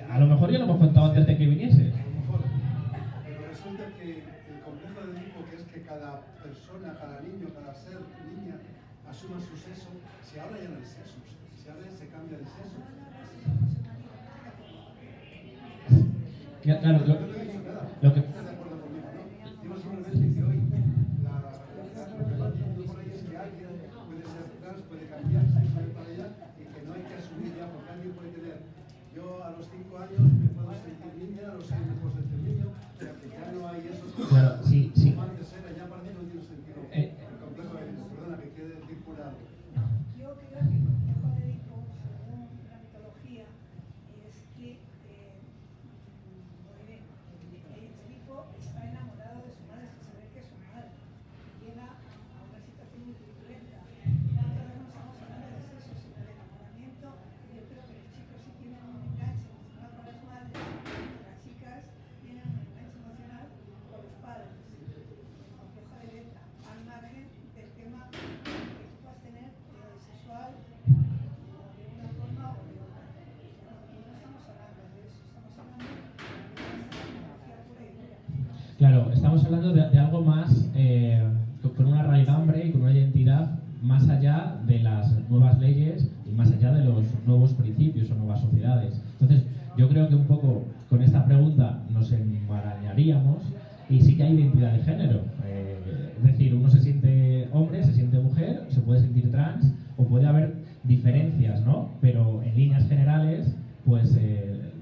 A lo mejor ya lo hemos contado antes de que viniese. A lo mejor. Pero resulta que el complejo de Edipo, que es que cada persona, cada niño, cada ser, niña, asuma su sexo, se habla ya no de sexos, se habla y se cambia de sexo. Ya, claro, Yo no he dicho nada. lo que... ¿Estás de acuerdo conmigo, no? Digo simplemente que hoy lo que va diciendo por ahí es que alguien puede ser trans, puede cambiarse, puede para allá, y que no hay que asumir ya, porque alguien puede tener. Yo a los 5 años me puedo sentir niña, a los 6 me puedo sentir niño, pero que ya no hay esos. Claro, sí, sí. Como antes era, ya para mí no tiene sentido. El complejo de Edipo, perdona, que quiere decir pura. Yo creo que el complejo de Edipo, según la mitología, es que Edipo está enamorado de su madre sin saber que es su madre. Llega a una situación muy turbulenta. Ahora no estamos hablando de sexo, sino de enamoramiento. Yo creo que los chicos sí tienen un enganche emocional con las madres, y las chicas tienen un enganche emocional con los padres. El complejo de letra, al margen del tema que tú puedas tener sexual de una forma o de otra. No estamos hablando de eso, estamos hablando de tecnología pura y dura. Claro, estamos hablando de algo más con una raigambre y con una identidad más allá de las nuevas leyes y más allá de los nuevos principios o nuevas sociedades. Entonces, yo creo que un poco con esta pregunta nos enmarañaríamos y sí que hay identidad de género. Es decir, uno se siente hombre, se siente mujer, se puede sentir trans o puede haber diferencias, ¿no? Pero en líneas generales, pues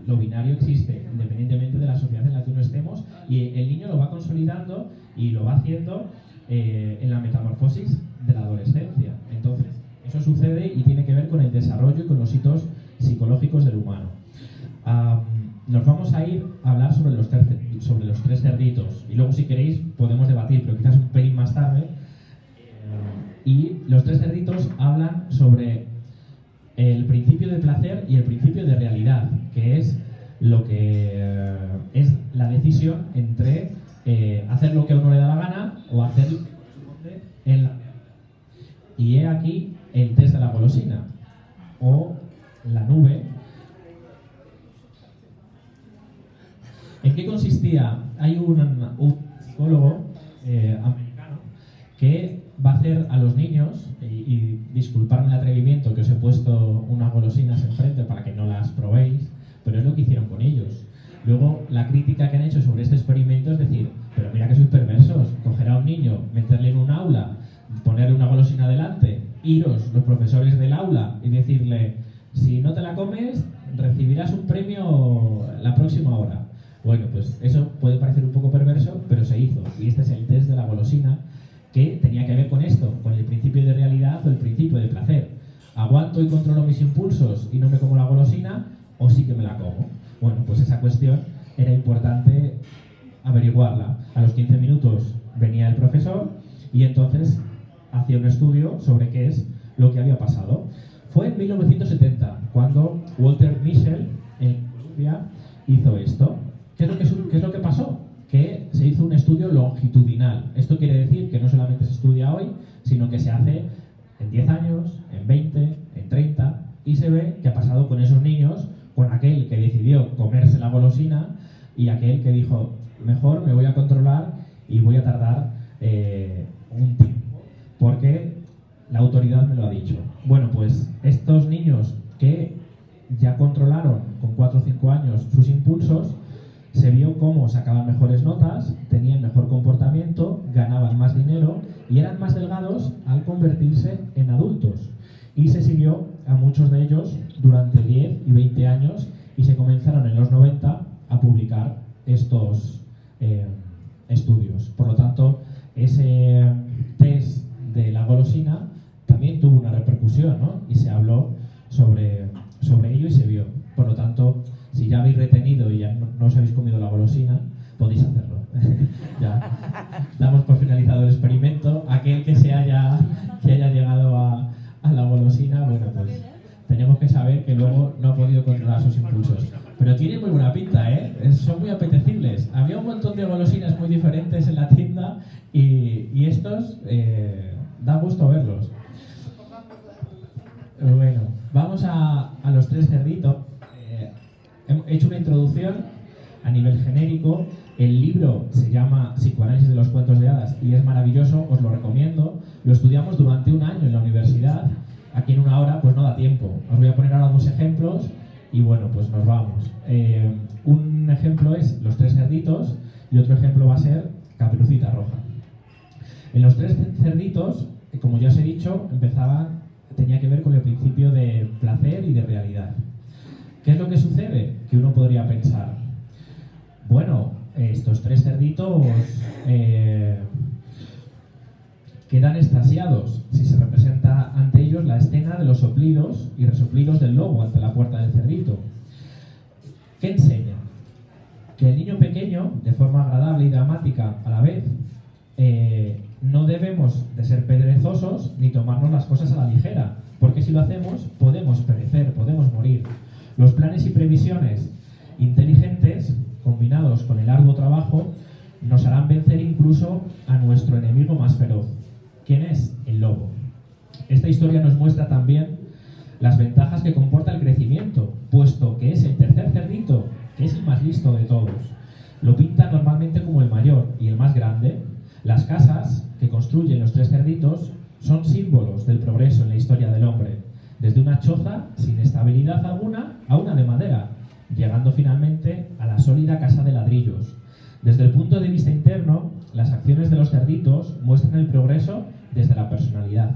lo binario existe, independientemente de la sociedad en la que uno estemos, y el niño lo va consolidando y lo va haciendo en la metamorfosis de la adolescencia. Entonces, eso sucede y tiene que ver con el desarrollo y con los hitos psicológicos del humano. Nos vamos a ir a hablar sobre los tres cerditos, y luego si queréis podemos debatir, pero quizás un pelín más tarde. Y los tres cerditos hablan sobre el principio de placer y el principio de realidad, que es lo que es la decisión entre hacer lo que a uno le da la gana o hacer lo que corresponde en la... Y he aquí el test de la golosina, o la nube. ¿En qué consistía? Hay un psicólogo americano que va a hacer a los niños, y disculpadme el atrevimiento que os he puesto unas golosinas enfrente para que no las probéis, pero es lo que hicieron con ellos. Luego, la crítica que han hecho sobre este experimento es decir, pero mira que sois perversos, coger a un niño, meterle en un aula, ponerle una golosina delante, iros los profesores del aula y decirle, si no te la comes, recibirás un premio la próxima hora. Bueno, pues eso puede parecer un poco perverso, pero se hizo. Y este es el test de la golosina, que tenía que ver con esto, con el principio de realidad o el principio de placer. ¿Aguanto y controlo mis impulsos y no me como la golosina, o sí que me la como? Bueno, pues esa cuestión era importante averiguarla. A los 15 minutos venía el profesor y entonces hacía un estudio sobre qué es lo que había pasado. Fue en 1970 cuando Walter Mischel en Columbia hizo esto. ¿Qué es lo que pasó? Que se hizo un estudio longitudinal. Esto quiere decir que no solamente se estudia hoy, sino que se hace en 10 años, en 20, en 30, y se ve qué ha pasado con esos niños, con aquel que decidió comerse la golosina y aquel que dijo, mejor me voy a controlar y voy a tardar un tiempo, porque la autoridad me lo ha dicho. Bueno, pues estos niños que ya controlaron con 4 o 5 años sus impulsos, se vio cómo sacaban mejores notas, tenían mejor comportamiento, ganaban más dinero y eran más delgados al convertirse en adultos. Y se siguió a muchos de ellos durante 10 y 20 años y se comenzaron en los 90 a publicar estos estudios. Por lo tanto, ese test de la golosina también tuvo una repercusión, ¿no? Y se habló sobre ello y se vio. Por lo tanto, si ya habéis retenido y ya no os habéis comido la golosina, podéis hacerlo. Ya damos por finalizado el experimento. Aquel que haya llegado a la golosina, bueno, pues tenemos que saber que luego no ha podido controlar sus impulsos. Pero tiene muy buena pinta, ¿eh? Son muy apetecibles. Había un montón de golosinas muy diferentes en la tienda y estos da gusto verlos. Bueno, vamos a los tres cerditos. he hecho una introducción a nivel genérico. El libro se llama Psicoanálisis de los cuentos de hadas y es maravilloso, os lo recomiendo. Lo estudiamos durante un año en la universidad. Aquí en una hora pues no da tiempo. Os voy a poner ahora 2 ejemplos y bueno, pues nos vamos. Un ejemplo es Los 3 cerditos y otro ejemplo va a ser Caperucita Roja. En Los 3 cerditos, como ya os he dicho, tenía que ver con el principio de placer y de realidad. ¿Qué es lo que sucede? Que uno podría pensar, bueno, estos 3 cerditos quedan extasiados si se representa ante ellos la escena de los soplidos y resoplidos del lobo ante la puerta del cerdito. ¿Qué enseña? Que el niño pequeño, de forma agradable y dramática a la vez, no debemos de ser perezosos ni tomarnos las cosas a la ligera, porque si lo hacemos podemos perecer, podemos morir. Los planes y previsiones inteligentes, combinados con el arduo trabajo, nos harán vencer incluso a nuestro enemigo más feroz. ¿Quién es? El lobo. Esta historia nos muestra también las ventajas que comporta el crecimiento, puesto que es el tercer cerdito, que es el más listo de todos. Lo pinta normalmente como el mayor y el más grande. Las casas que construyen los 3 cerditos son símbolos del progreso en la historia del hombre, desde una choza sin estabilidad alguna a una de madera, llegando finalmente a la sólida casa de ladrillos. Desde el punto de vista interno, las acciones de los cerditos muestran el progreso desde la personalidad.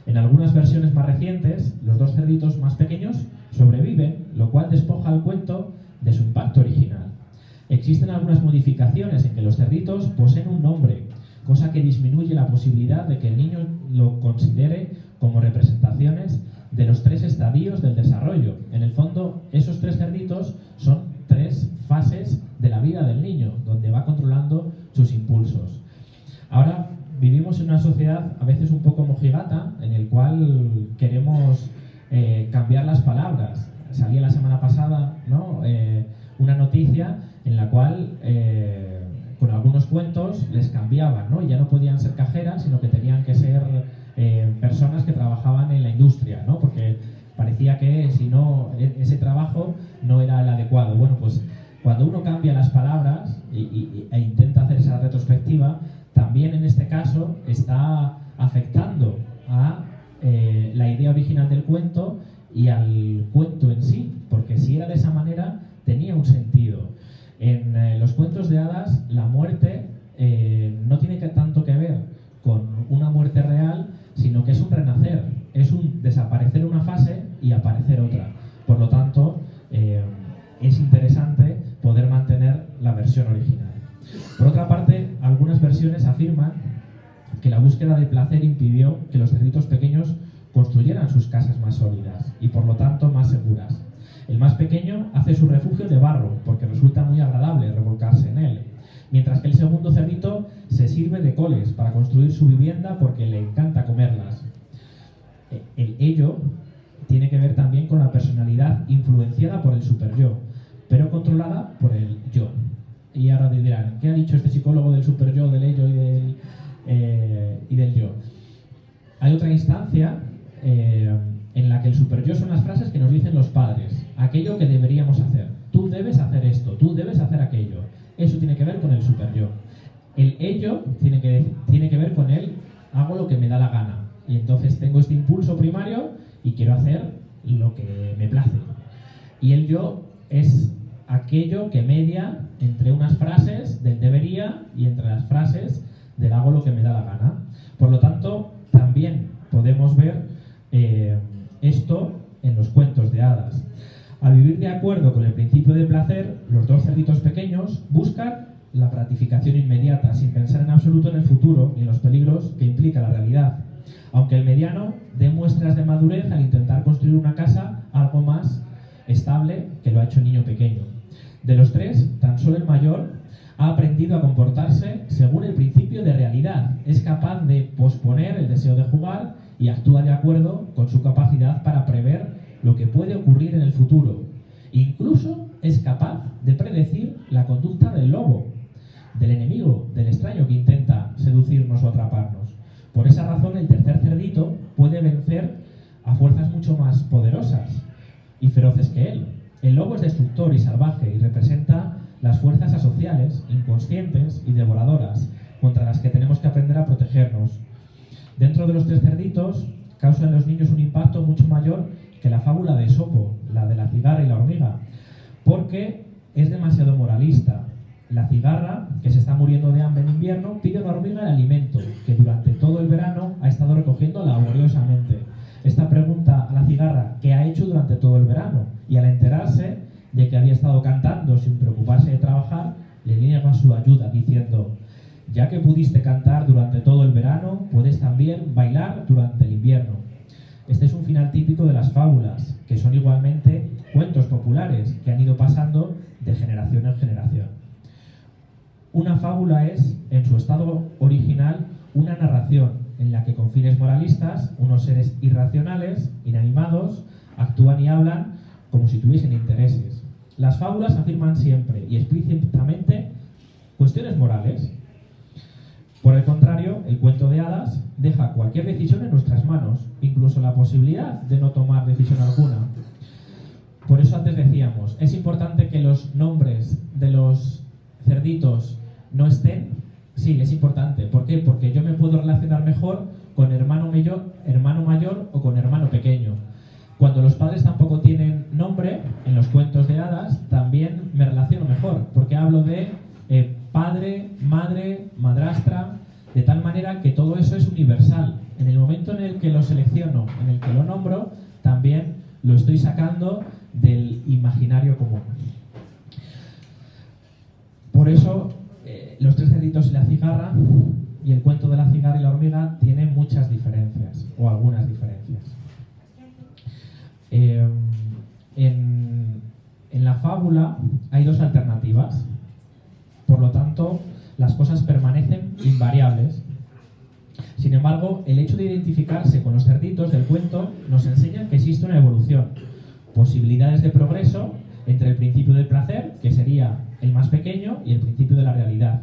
En algunas versiones más recientes, los 2 cerditos más pequeños sobreviven, lo cual despoja al cuento de su impacto original. Existen algunas modificaciones en que los cerditos poseen un nombre, cosa que disminuye la posibilidad de que el niño lo considere como representaciones de los 3 estadios del desarrollo. En el fondo, esos 3 cerditos son 3 fases de la vida del niño, donde va controlando sus impulsos. Ahora vivimos en una sociedad a veces un poco mojigata, en el cual queremos cambiar las palabras. Salía la semana pasada, ¿no? Una noticia en la cual con algunos cuentos les cambiaban, ¿no? Y ya no podían ser cajeras, sino que tenían que ser personas que trabajaban en la industria, ¿no? Porque parecía que si no, ese trabajo no era el adecuado. Bueno, pues cuando uno cambia las palabras e intenta hacer esa retrospectiva, también en este caso está afectando a la idea original del cuento y al cuento en sí, porque si era de esa manera tenía un sentido. En los cuentos de hadas la muerte no tiene tanto que ver con una muerte real, sino que es un renacer, es un desaparecer una fase y aparecer otra. Por lo tanto, es interesante poder mantener la versión original. Por otra parte, algunas versiones afirman que la búsqueda de placer impidió que los cerditos pequeños construyeran sus casas más sólidas y por lo tanto más seguras. El más pequeño hace su refugio de barro porque resulta muy agradable revolcarse en él, mientras que el segundo cerdito se sirve de coles para construir su vivienda porque le encanta comerlas. El ello tiene que ver también con la personalidad influenciada por el superyo, pero controlada por el yo. Y ahora dirán, ¿qué ha dicho este psicólogo del superyo, del ello y del yo? Hay otra instancia en la que el superyo son las frases que nos dicen los padres, aquello que deberíamos hacer. Tú debes hacer esto, tú debes hacer aquello. Eso tiene que ver con el superyo. El ello tiene que ver con el hago lo que me da la gana. Y entonces tengo este impulso primario y quiero hacer lo que me place. Y el yo es aquello que media entre unas frases del debería y entre las frases del hago lo que me da la gana. Por lo tanto, también podemos ver esto en los cuentos de hadas. Al vivir de acuerdo con el principio de placer, los 2 cerditos pequeños buscan la gratificación inmediata, sin pensar en absoluto en el futuro ni en los peligros que implica la realidad. Aunque el mediano dé muestras de madurez al intentar construir una casa algo más estable que lo ha hecho el niño pequeño. De los 3, tan solo el mayor ha aprendido a comportarse según el principio de realidad. Es capaz de posponer el deseo de jugar y actúa de acuerdo con su capacidad para prever lo que puede ocurrir en el futuro. Incluso es capaz de predecir la conducta del lobo, del enemigo, del extraño que intenta seducirnos o atraparnos. Por esa razón, el tercer cerdito puede vencer a fuerzas mucho más poderosas y feroces que él. El lobo es destructor y salvaje y representa las fuerzas asociales, inconscientes y devoradoras contra las que tenemos que aprender a protegernos. Dentro de los tres cerditos causa en los niños un impacto mucho mayor que la fábula de Esopo, la de la cigarra y la hormiga, porque es demasiado moralista. La cigarra, que se está muriendo de hambre en invierno, pide a la hormiga el alimento, que durante todo el verano ha estado recogiendo laboriosamente. Esta pregunta a la cigarra qué ha hecho durante todo el verano, y al enterarse de que había estado cantando sin preocuparse de trabajar, le niega su ayuda diciendo: ya que pudiste cantar durante todo el verano, puedes también bailar durante el invierno. Este es un final típico de las fábulas, que son igualmente cuentos populares que han ido pasando de generación en generación. Una fábula es, en su estado original, una narración en la que con fines moralistas unos seres irracionales, inanimados, actúan y hablan como si tuviesen intereses. Las fábulas afirman siempre y explícitamente cuestiones morales. Por el contrario, el cuento de hadas deja cualquier decisión en nuestras manos, incluso la posibilidad de no tomar decisión alguna. Por eso antes decíamos, es importante que los nombres de los cerditos no estén. Sí, es importante. ¿Por qué? Porque yo me puedo relacionar mejor con hermano mayor o con hermano pequeño. Cuando los padres tampoco tienen nombre, en los cuentos de hadas también me relaciono mejor, porque hablo de padre, madre, madrastra, de tal manera que todo eso es universal. En el momento en el que lo selecciono, en el que lo nombro, también lo estoy sacando del imaginario común. Por eso, los tres cerditos y la cigarra, y el cuento de la cigarra y la hormiga, tienen muchas diferencias, o algunas diferencias. En la fábula hay dos alternativas, por lo tanto, las cosas permanecen invariables. Sin embargo, el hecho de identificarse con los cerditos del cuento nos enseña que existe una evolución, posibilidades de progreso entre el principio del placer, que sería el más pequeño, y el principio de la realidad,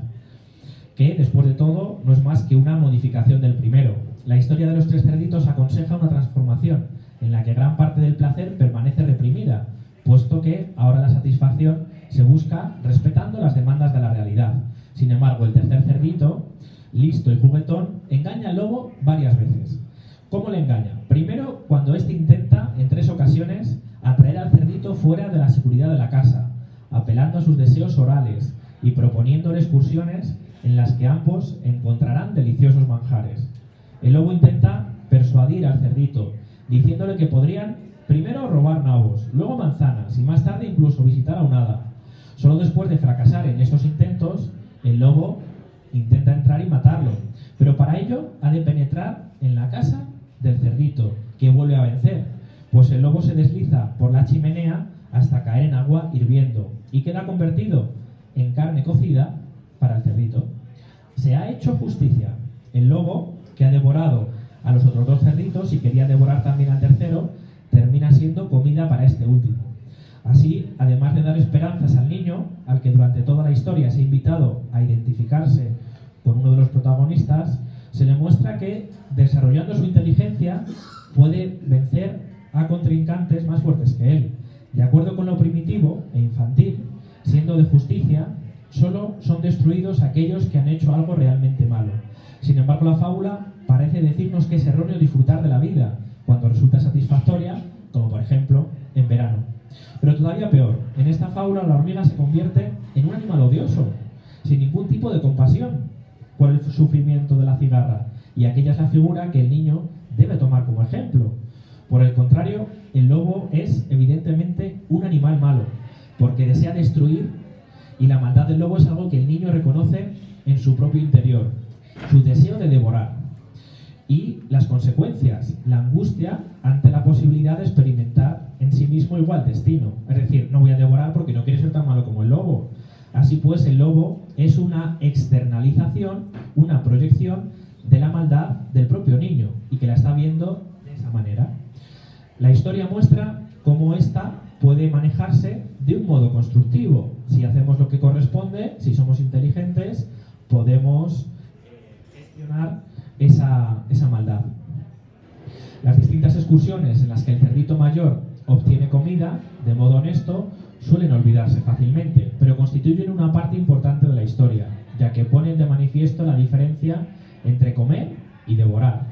que después de todo no es más que una modificación del primero. La historia de los tres cerditos aconseja una transformación en la que gran parte del placer permanece reprimida, puesto que ahora la satisfacción se busca respetando las demandas de la realidad. Sin embargo, el tercer cerdito, listo y juguetón, engaña al lobo varias veces. ¿Cómo le engaña? Primero, cuando éste intenta, en 3 ocasiones, atraer al cerdito fuera de la seguridad de la casa, apelando a sus deseos orales y proponiéndole excursiones en las que ambos encontrarán deliciosos manjares. El lobo intenta persuadir al cerdito, diciéndole que podrían primero robar nabos, luego manzanas y más tarde incluso visitar a un hada. Solo después de fracasar en estos intentos, el lobo intenta entrar y matarlo, pero para ello ha de penetrar en la casa del cerdito, que vuelve a vencer, pues el lobo se desliza por la chimenea hasta caer en agua hirviendo y queda convertido en carne cocida para el cerdito. Se ha hecho justicia. El lobo, que ha devorado a los otros 2 cerditos y quería devorar también al tercero, termina siendo comida para este último. Así, además de dar esperanzas al niño, al que durante toda la historia se ha invitado a identificarse con uno de los protagonistas, se le muestra que, desarrollando su inteligencia, puede vencer a contrincantes más fuertes que él. De acuerdo con lo primitivo e infantil, siendo de justicia, solo son destruidos aquellos que han hecho algo realmente malo. Sin embargo, la fábula parece decirnos que es erróneo disfrutar de la vida cuando resulta satisfactoria, como por ejemplo en verano. Pero todavía peor, en esta fábula la hormiga se convierte en un animal odioso, sin ningún tipo de compasión por el sufrimiento de la cigarra, y aquella es la figura que el niño debe tomar como ejemplo. Por el contrario, el lobo es evidentemente un animal malo, porque desea destruir, y la maldad del lobo es algo que el niño reconoce en su propio interior, su deseo de devorar. Y las consecuencias, la angustia ante la posibilidad de experimentar en sí mismo igual destino. Es decir, no voy a devorar porque no quiero ser tan malo como el lobo. Así pues, el lobo es una externalización, una proyección de la maldad del propio niño, y que la está viendo de esa manera. La historia muestra cómo ésta puede manejarse de un modo constructivo. Si hacemos lo que corresponde, si somos inteligentes, podemos gestionar esa maldad. Las distintas excursiones en las que el cerdito mayor obtiene comida de modo honesto suelen olvidarse fácilmente, pero constituyen una parte importante de la historia, ya que ponen de manifiesto la diferencia entre comer y devorar.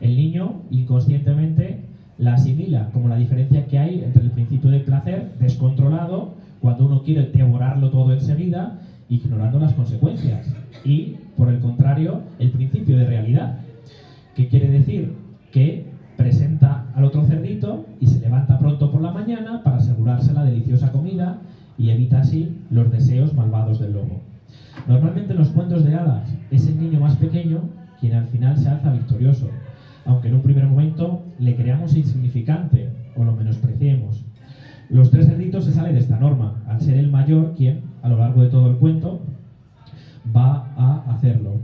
El niño inconscientemente la asimila como la diferencia que hay entre el principio de placer descontrolado, cuando uno quiere devorarlo todo enseguida, ignorando las consecuencias, y, por el contrario, el principio de realidad. ¿Qué quiere decir? Que presenta al otro cerdito y se levanta pronto por la mañana para asegurarse la deliciosa comida y evita así los deseos malvados del lobo. Normalmente en los cuentos de hadas es el niño más pequeño quien al final se alza victorioso, aunque en un primer momento le creamos insignificante o lo menospreciemos. Los tres cerditos se sale de esta norma, al ser el mayor quien, a lo largo de todo el cuento, va a hacerlo.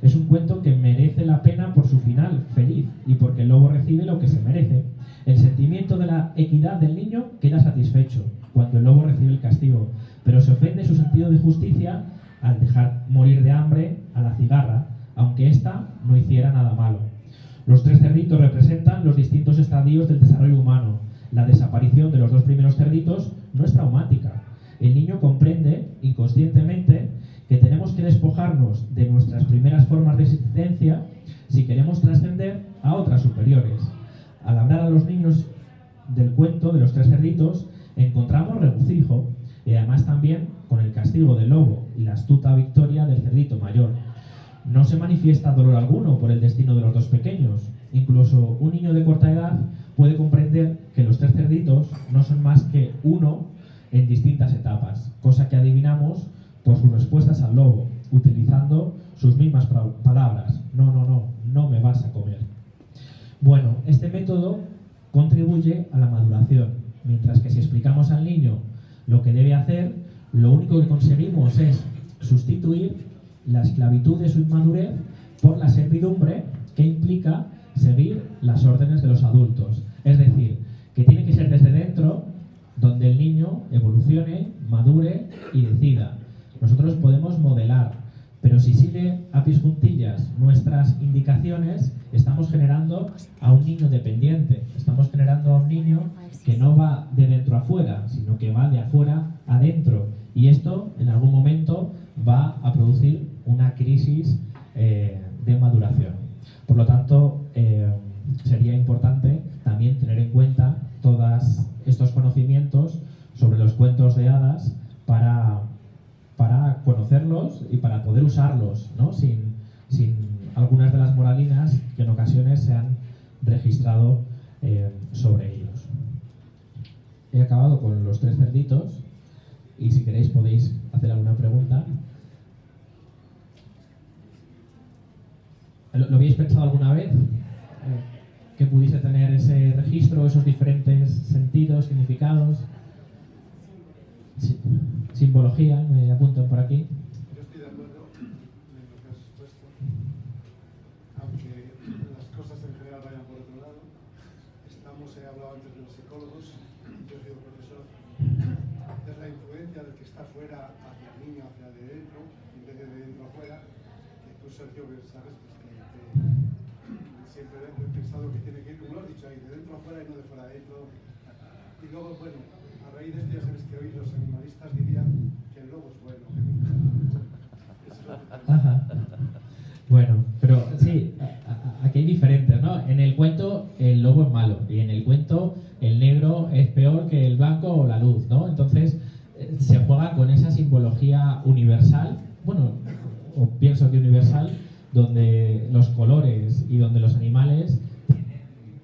Es un cuento que merece la pena por su final feliz y porque el lobo recibe lo que se merece. El sentimiento de la equidad del niño queda satisfecho cuando el lobo recibe el castigo, pero se ofende su sentido de justicia al dejar morir de hambre a la cigarra, aunque ésta no hiciera nada malo. Los tres cerditos representan los distintos estadios del desarrollo humano. La desaparición de los dos primeros cerditos no es traumática. El niño comprende inconscientemente que tenemos que despojarnos de nuestras primeras formas de existencia si queremos trascender a otras superiores. Al hablar a los niños del cuento de los tres cerditos, encontramos regocijo y además también con el castigo del lobo y la astuta victoria del cerdito mayor. No se manifiesta dolor alguno por el destino de los dos pequeños. Incluso un niño de corta edad puede comprender que los tres cerditos no son más que uno en distintas etapas, cosa que adivinamos por sus respuestas al lobo, utilizando sus mismas palabras. No me vas a comer. Bueno, este método contribuye a la maduración, mientras que si explicamos al niño lo que debe hacer, lo único que conseguimos es sustituir la esclavitud de su inmadurez por la servidumbre que implica seguir las órdenes de los adultos. Es decir, que tiene que ser desde dentro donde el niño evolucione, madure y decida. Nosotros podemos modelar, pero si sigue a pies juntillas nuestras indicaciones, estamos generando a un niño dependiente, estamos generando a un niño que no va de dentro a afuera, sino que va de afuera a dentro. Y esto, en algún momento, va a producir una crisis de maduración. Por lo tanto, sería importante también tener en cuenta todos estos conocimientos sobre los cuentos de hadas para conocerlos y para poder usarlos, ¿no? sin algunas de las moralinas que en ocasiones se han registrado sobre ellos. He acabado con los tres cerditos y si queréis podéis hacer alguna pregunta. ¿Lo habéis pensado alguna vez? Que pudiese tener ese registro, esos diferentes sentidos, significados. Sí. Simbología, me apuntan por aquí. Yo estoy de acuerdo en lo que has expuesto, aunque las cosas en general vayan por otro lado. He hablado antes de los psicólogos, yo he sido profesor, es la influencia del que está fuera hacia el niño, hacia de dentro, en vez de dentro afuera, que tú, Sergio, que sabes, pues, que siempre he pensado que tiene que ir, como lo has dicho ahí, de dentro afuera y no de fuera adentro. Y luego, bueno, a raíz de esto ya sabes que hoy los animalistas dirían que el lobo es bueno. Ajá. Bueno, pero sí, aquí hay diferentes, ¿no? En el cuento el lobo es malo y en el cuento el negro es peor que el blanco o la luz, ¿no? Entonces se juega con esa simbología universal, bueno, o pienso que universal, donde los colores y donde los animales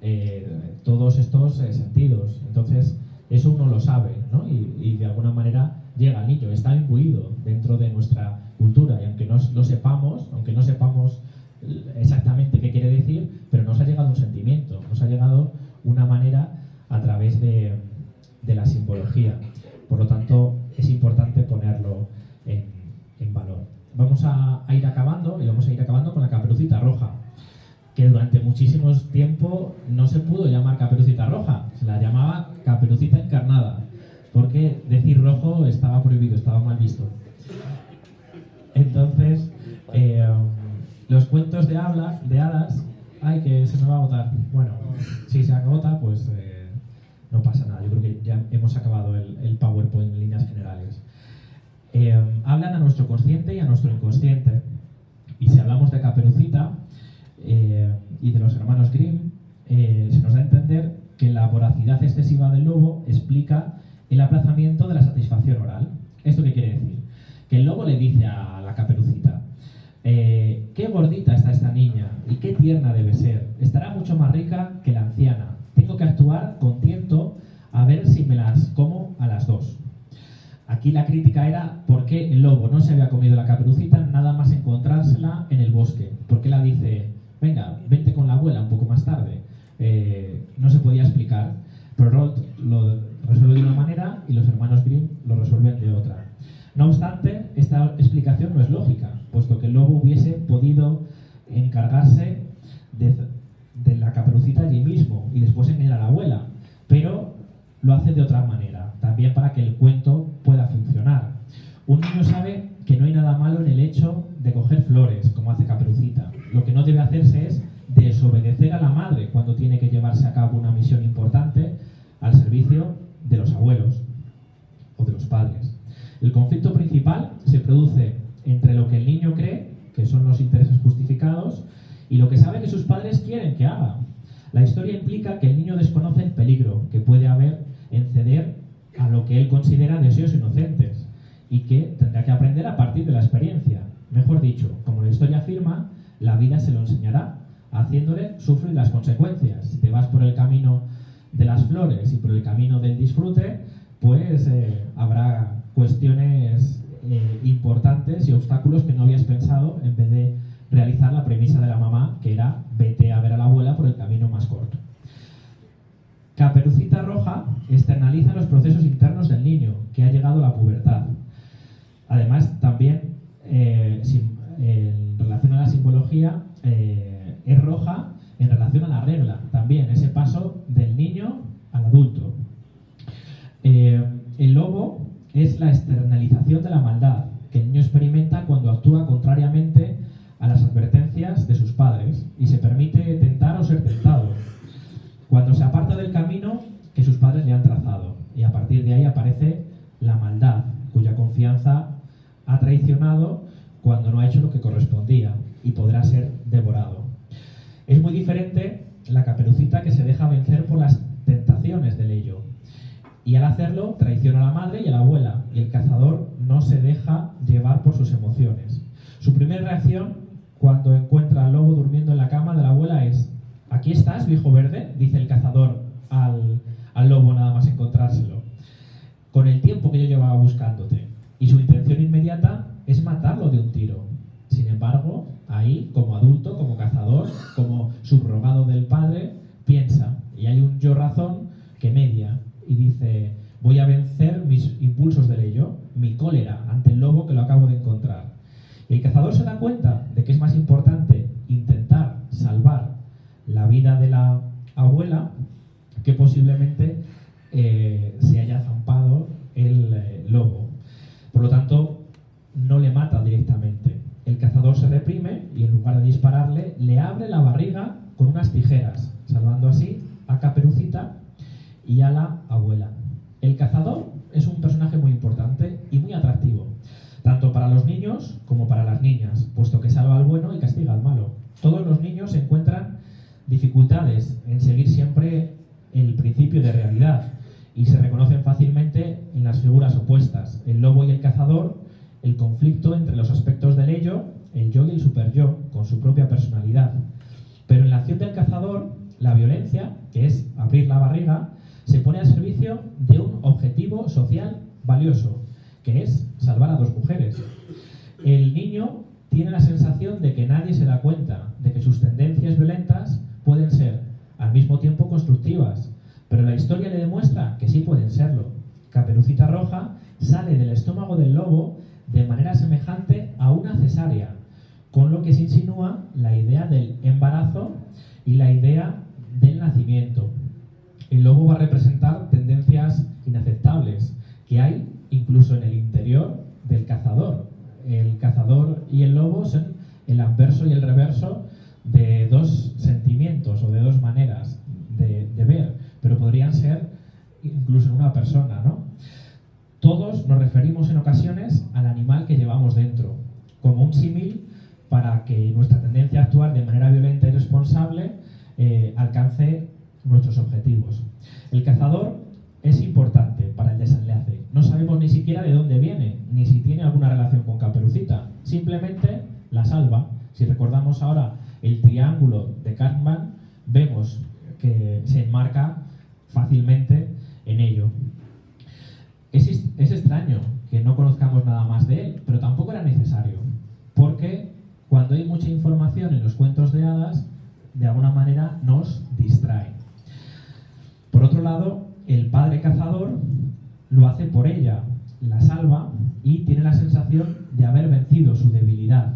tienen todos estos sentidos. Entonces eso uno lo sabe, ¿no? Y de alguna manera llega al niño, está imbuido dentro de nuestra cultura y aunque no lo sepamos, exactamente qué quiere decir, pero nos ha llegado un sentimiento, nos ha llegado una manera a través de la simbología. Por lo tanto, es importante ponerlo en valor. Vamos a ir acabando y vamos a ir acabando con la Caperucita Roja, que durante muchísimo tiempo no se pudo llamar Caperucita Roja, se la llamaba Caperucita Encarnada, porque decir rojo estaba prohibido, estaba mal visto. Entonces, los cuentos de hadas, ay, que se me va a agotar. Bueno, si se agota, pues no pasa nada. Yo creo que ya hemos acabado el PowerPoint en líneas generales. Hablan a nuestro consciente y a nuestro inconsciente. Y si hablamos de Caperucita y de los hermanos Grimm, se nos da a entender que la voracidad excesiva del lobo explica el aplazamiento de la satisfacción oral. ¿Esto qué quiere decir? Que el lobo le dice a la Caperucita: qué gordita está esta niña y qué tierna debe ser. Estará mucho más rica que la anciana. Tengo que actuar con tiento a ver si me las como a las dos. Aquí la crítica era por qué el lobo no se había comido la Caperucita nada más encontrársela en el bosque. ¿Por qué la dice, venga, vente con la abuela un poco más tarde? No se podía explicar. Pero Roald lo resuelve de una manera y los hermanos Grimm lo resuelven de otra. No obstante, esta explicación no es lógica, puesto que el lobo hubiese podido encargarse de la Caperucita allí mismo y después engañar a la abuela, pero lo hace de otra manera, también para que el cuento pueda funcionar. Un niño sabe que no hay nada malo en el hecho de coger flores, como hace Caperucita. Lo que no debe hacerse es desobedecer a la madre cuando tiene que llevarse a cabo una misión importante al servicio de los abuelos o de los padres. El conflicto principal se produce entre lo que el niño cree, que son los intereses justificados, y lo que sabe que sus padres quieren que haga. La historia implica que el niño desconoce el peligro que puede haber en ceder a lo que él considera deseos inocentes y que tendrá que aprender a partir de la experiencia. Mejor dicho, como la historia afirma, la vida se lo enseñará, haciéndole sufrir las consecuencias. Si te vas por el camino de las flores y por el camino del disfrute, pues habrá cuestiones importantes y obstáculos que no habías pensado en vez de realizar la premisa de la mamá, que era vete a ver a la abuela por el camino más corto. Caperucita Roja externaliza los procesos internos del niño que ha llegado a la pubertad. Además, también en relación a la simbología, es roja en relación a la regla, también ese paso del niño al adulto. El lobo es la externalización de la maldad que el niño experimenta cuando actúa contrariamente a las advertencias de sus padres y se permite tentar o ser tentado. Cuando se aparta del camino que sus padres le han trazado, y a partir de ahí aparece la maldad, cuya confianza ha traicionado cuando no ha hecho lo que correspondía y podrá ser devorado. Es muy diferente la Caperucita que se deja vencer por las tentaciones del ello, y al hacerlo traiciona a la madre y a la abuela, y el cazador no se deja llevar por sus emociones. Su primera reacción cuando encuentra al lobo durmiendo en la cama de la abuela es: ¿aquí estás, viejo verde?, dice el cazador al lobo nada más encontrárselo, con el tiempo que yo llevaba buscándote. Y su intención inmediata es matarlo de un tiro. Sin embargo, ahí, como adulto, como cazador, como subrogado del padre, piensa, y hay un yo razón que media y dice: voy a vencer mis impulsos del ello, mi cólera ante el lobo que lo acabo de encontrar. Y el cazador se da cuenta de que es más importante intentar salvar la vida de la abuela que posiblemente se haya zampado el lobo. Por lo tanto, no le mata directamente. El cazador se reprime y en lugar de dispararle, le abre la barriga con unas tijeras, salvando así a Caperucita y a la abuela. El cazador es un personaje muy importante y muy atractivo, tanto para los niños como para las niñas, puesto que salva al bueno y castiga al malo. Todos los niños encuentran dificultades en seguir siempre el principio de realidad y se reconocen fácilmente en las figuras opuestas, el lobo y el cazador, el conflicto entre los aspectos del ello, el yo y el superyo, con su propia personalidad. Pero en la acción del cazador, la violencia, que es abrir la barriga, se pone al servicio de un objetivo social valioso, que es salvar a dos mujeres. El niño tiene la sensación de que nadie se da cuenta de que sus tendencias violentas pueden ser al mismo tiempo constructivas, pero la historia le demuestra que sí pueden serlo. Caperucita Roja sale del estómago del lobo de manera semejante a una cesárea, con lo que se insinúa la idea del embarazo y la idea del nacimiento. El lobo va a representar tendencias inaceptables que hay incluso en el interior del cazador. El cazador y el lobo son el anverso y el reverso de dos sentimientos o de dos maneras de ver, pero podrían ser incluso en una persona, ¿no? Todos nos referimos en ocasiones al animal que llevamos dentro, como un símil para que nuestra tendencia a actuar de manera violenta y irresponsable alcance nuestros objetivos. El cazador es importante para el desenlace. No sabemos ni siquiera de dónde viene, ni si tiene alguna relación con Caperucita. Simplemente la salva. Si recordamos ahora el triángulo de Cartman, vemos que se enmarca fácilmente en ello. Es extraño que no conozcamos nada más de él, pero tampoco era necesario, porque cuando hay mucha información en los cuentos de hadas, de alguna manera nos distrae. Por otro lado, el padre cazador lo hace por ella, la salva y tiene la sensación de haber vencido su debilidad.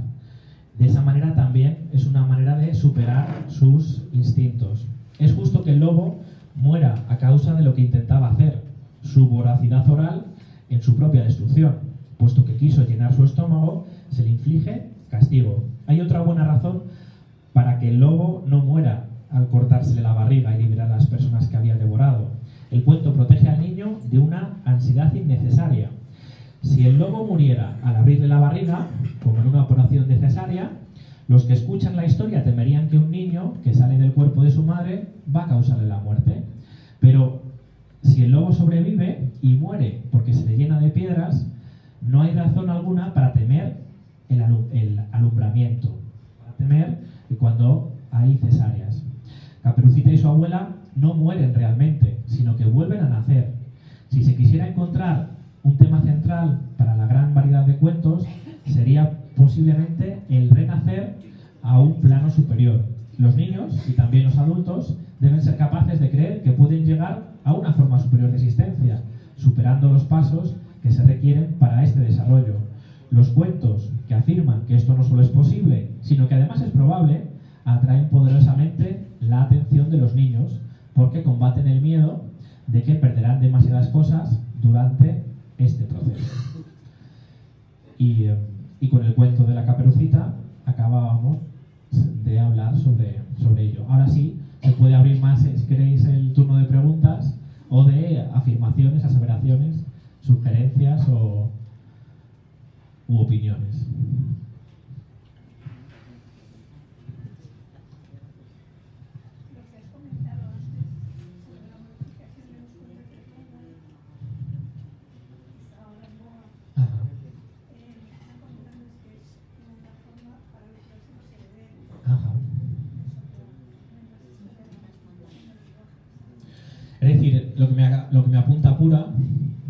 De esa manera también es una manera de superar sus instintos. Es justo que el lobo muera a causa de lo que intentaba hacer, su voracidad oral en su propia destrucción. Puesto que quiso llenar su estómago, se le inflige castigo. Hay otra buena razón para que el lobo no muera al cortársele la barriga y liberar a las personas que había devorado. El cuento protege al niño de una ansiedad innecesaria. Si el lobo muriera al abrirle la barriga, como en una operación de cesárea, los que escuchan la historia temerían que un niño que sale del cuerpo de su madre va a causarle la muerte. Pero si el lobo sobrevive y muere porque se le llena de piedras, no hay razón alguna para temer el alumbramiento, para temer cuando hay cesáreas. Caperucita y su abuela no mueren realmente, sino que vuelven a nacer. Si se quisiera encontrar un tema central para la gran variedad de cuentos, sería posiblemente el renacer a un plano superior. Los niños, y también los adultos, deben ser capaces de creer que pueden llegar a una forma superior de existencia, superando los pasos que se requieren para este desarrollo. Los cuentos que afirman que esto no solo es posible, sino que además es probable, atraen poderosamente la atención de los niños, porque combaten el miedo de que perderán demasiadas cosas durante este proceso. Y con el cuento de la Caperucita acabábamos de hablar sobre ello. Ahora sí, se puede abrir más, si queréis, el turno de preguntas o de afirmaciones, aseveraciones, sugerencias u opiniones. Es decir, lo que me apunta Pura,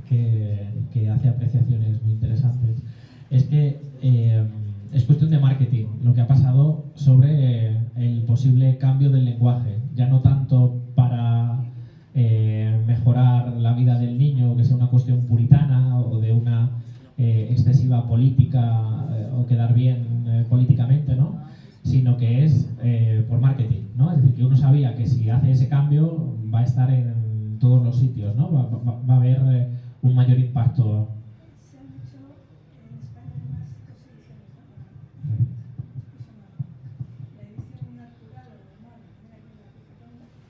que hace apreciaciones muy interesantes, es que es cuestión de marketing lo que ha pasado sobre el posible cambio del lenguaje, ya no tanto para mejorar la vida del niño, que sea una cuestión puritana o de una excesiva política o quedar bien políticamente, ¿no? Sino que es por marketing, ¿no? Es decir, que uno sabía que si hace ese cambio va a estar en todos los sitios, ¿no? Va a haber un mayor impacto. Se han hecho en España además 2 ediciones, ¿no? La edición natural o normal, la primera que es la arquitectónica,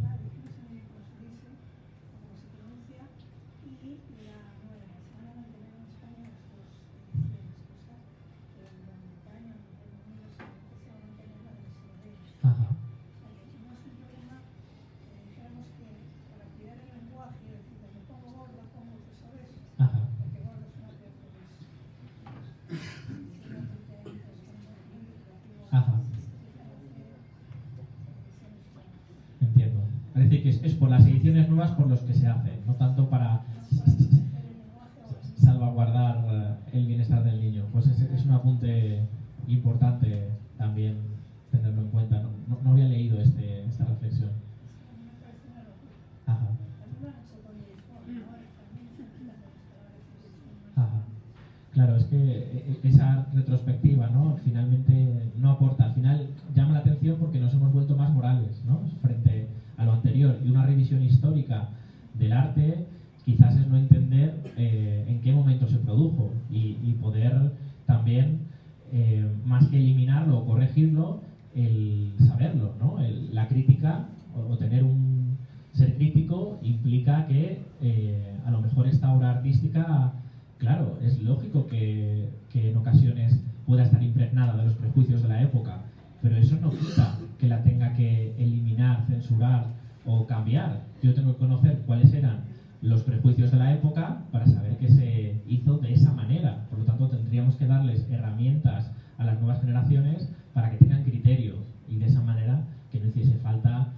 la dijimos muy bien cómo se dice, cómo se pronuncia, y la nueva. Se van a mantener en España las 2 ediciones, cosas, pero en Gran Bretaña, en el Reino Unido, se va a mantener la versión de ellos. Ajá. No es un problema, dijéramos que para cuidar el lenguaje, es decir, me pongo gorda, pongo peso de eso, Ajá. porque gordo es una peor que eso. Ajá. Entiendo. Es decir, que es por las ediciones nuevas por los que se hacen, no tanto para salvaguardar el bienestar del niño. Pues es un apunte importante también tenerlo en cuenta. No había leído esta reflexión. Ajá. Ajá. Claro, es que esa retrospectiva, ¿no? Finalmente no aporta. Al final llama la atención porque nos hemos vuelto más morales, ¿no? Frente a lo anterior. Y una revisión histórica del arte quizás es no entender en qué momento se produjo y poder también, más que eliminarlo o corregirlo, el saberlo, ¿no? La crítica o tener ser crítico implica que a lo mejor esta obra artística, claro, es lógico que en ocasiones pueda estar impregnada de los prejuicios de la época, pero eso no quita que la tenga que eliminar, censurar o cambiar. Yo tengo que conocer cuáles eran los prejuicios de la época para saber que se hizo de esa manera. Por lo tanto, tendríamos que darles herramientas a las nuevas generaciones para que tengan criterio y de esa manera que no hiciese falta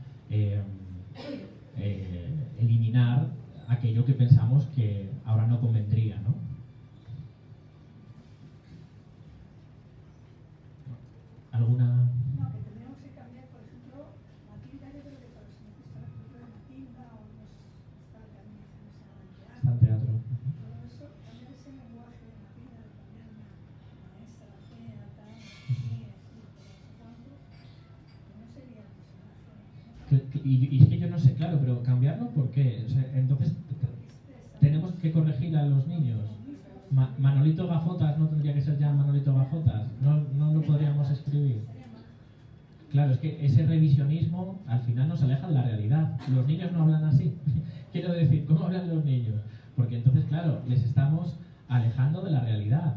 eliminar aquello que pensamos que ahora no convendría, ¿no? ¿Alguna? No, que tendríamos que cambiar, por ejemplo, Matilda, yo creo que todos hemos visto la película de Matilda o hemos estado también en Está en teatro. todo eso, cambiar ese lenguaje de Matilda, de poner una maestra fea, tal, así, cuánto, que no sería el personaje. Y es que yo no sé, claro, pero cambiarlo, ¿por qué? O sea, entonces, tenemos que corregir a los niños. Manolito Gafotas no tendría que ser ya Manolito Gafotas, no lo podríamos escribir. Claro, es que ese revisionismo al final nos aleja de la realidad. Los niños no hablan así. Quiero decir, ¿cómo hablan los niños? Porque entonces, claro, les estamos alejando de la realidad.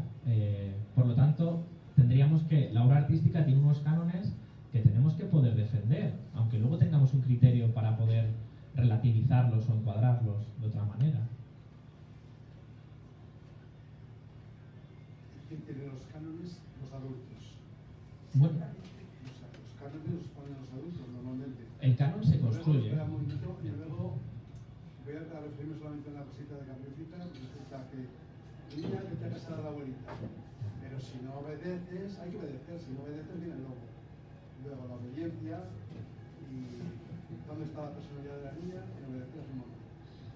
Por lo tanto, tendríamos que, la obra artística tiene unos cánones que tenemos que poder defender, aunque luego tengamos un criterio para poder relativizarlos o encuadrarlos de otra manera. ¿Quién tiene los cánones? Los adultos. Bueno, Los cánones los ponen los adultos normalmente. el canon se construye. Espera un momentito, y luego voy a referirme solamente a una cosita de Caperucita. Resulta que niña que te ha casado la abuelita, pero si no obedeces, hay que obedecer, si no obedeces viene el lobo. Luego la obediencia y dónde está la personalidad de la niña en obedecer a su mamá.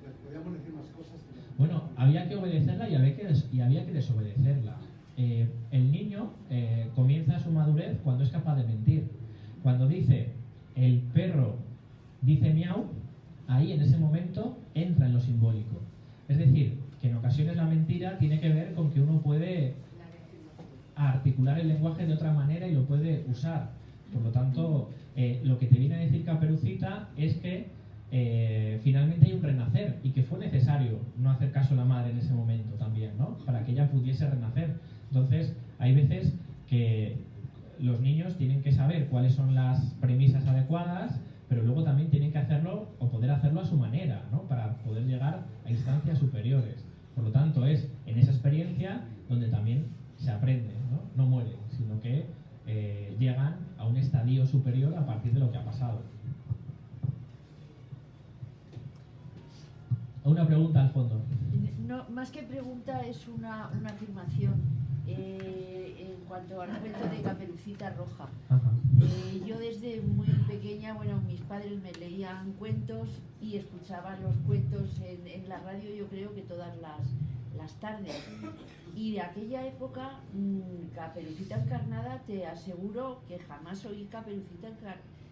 Entonces, podríamos decir más cosas. Bueno, había que obedecerla y había que desobedecerla. El niño comienza su madurez cuando es capaz de mentir. Cuando dice el perro dice miau, ahí en ese momento entra en lo simbólico. Es decir, que en ocasiones la mentira tiene que ver con que uno puede articular el lenguaje de otra manera y lo puede usar. Por lo tanto, lo que te viene a decir Caperucita es que finalmente hay un renacer y que fue necesario no hacer caso a la madre en ese momento también, ¿no? Para que ella pudiese renacer. Entonces, hay veces que los niños tienen que saber cuáles son las premisas adecuadas, pero luego también tienen que hacerlo o poder hacerlo a su manera, ¿no? Para poder llegar a instancias superiores. Por lo tanto, es en esa experiencia donde también se aprende, ¿no? No mueren, sino que llegan a un estadio superior a partir de lo que ha pasado. Una pregunta al fondo. No, más que pregunta es una afirmación en cuanto al cuento de Caperucita Roja. Ajá. Yo desde muy pequeña, bueno, mis padres me leían cuentos y escuchaban los cuentos en la radio, yo creo que todas las tardes. Y de aquella época, Caperucita Encarnada, te aseguro que jamás oí Caperucita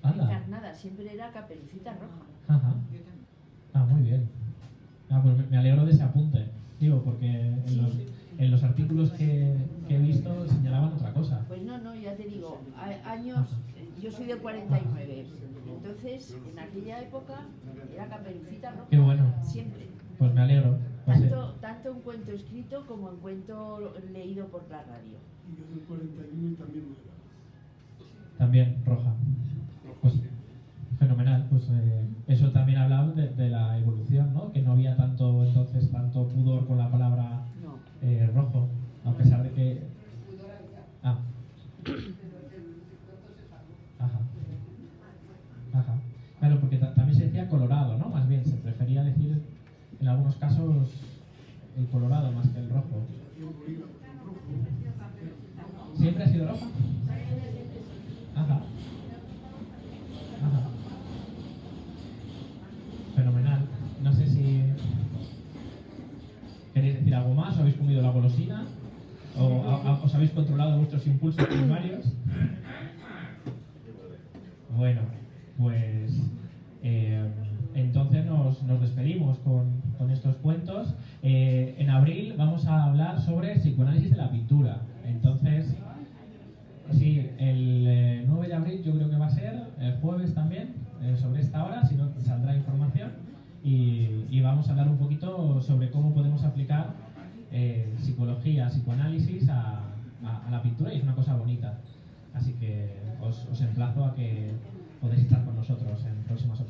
Encarnada, siempre era Caperucita Roja. Ajá. Ah, muy bien. Pues me alegro de ese apunte. Digo, porque en los artículos que he visto señalaban otra cosa. Pues no, ya te digo, años, yo soy del 49, entonces en aquella época era Caperucita Roja. Qué bueno. Siempre. Pues me alegro. Pues Tanto en cuento escrito como en cuento leído por la radio. Y yo del 41 también lo era. También roja. Pues fenomenal. Pues eso también hablaba de la evolución, ¿no? Que no había tanto pudor con la palabra rojo, a pesar de que... Ah. Ajá. Claro, porque también se decía colorado, ¿no? Más bien, se prefería decir en algunos casos el colorado más que el rojo. ¿Siempre ha sido roja? Ajá. Ajá. Fenomenal. No sé si queréis decir algo más, o habéis comido la golosina, o os habéis controlado vuestros impulsos primarios. Bueno, pues entonces nos despedimos con estos cuentos. En abril vamos a hablar sobre psicoanálisis de la pintura. Entonces, sí, el 9 de abril yo creo que va a ser, el jueves también, sobre esta hora, si no saldrá información. psicología, psicoanálisis a la pintura, y es una cosa bonita. Así que os emplazo a que podéis estar con nosotros en próximas